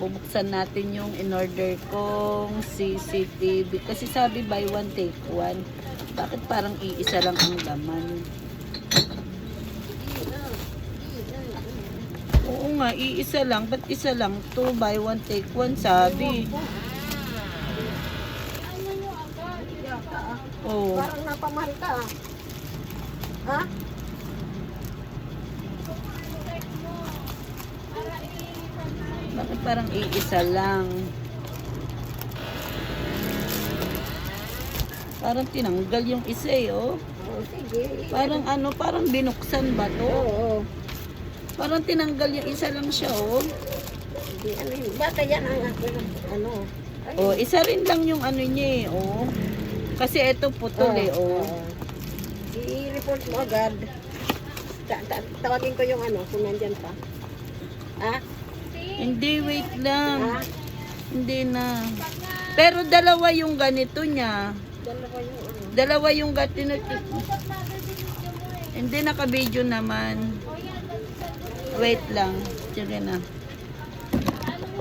bubuksan natin yung in-order kong CCTV. Kasi sabi buy one, take one. Bakit parang iisa lang ang laman? Oo nga, iisa lang. Ba't isa lang to? Buy one, take one, sabi. Oo. Parang napamahal ka ah. Ha? Bakit parang iisa lang? Parang tinanggal yung isa eh, oh. Oh, sige. Parang ano, parang binuksan ba to? Oo. Parang tinanggal yung isa lang siya, oh. Hindi, ano yun. Baka yan ang ano. Ay, Oh, isa rin lang yung ano niya eh, oh. Kasi ito putol eh, oh. I-report mo agad. Tawagin ko yung ano, kung nandyan pa. Ha? Hindi, wait lang. Ha? Hindi na. Pero dalawa yung ganito niya. Dalawa yung ano. Dalawa yung ganito. Hindi, naka-video naman. Wait lang. Sige na.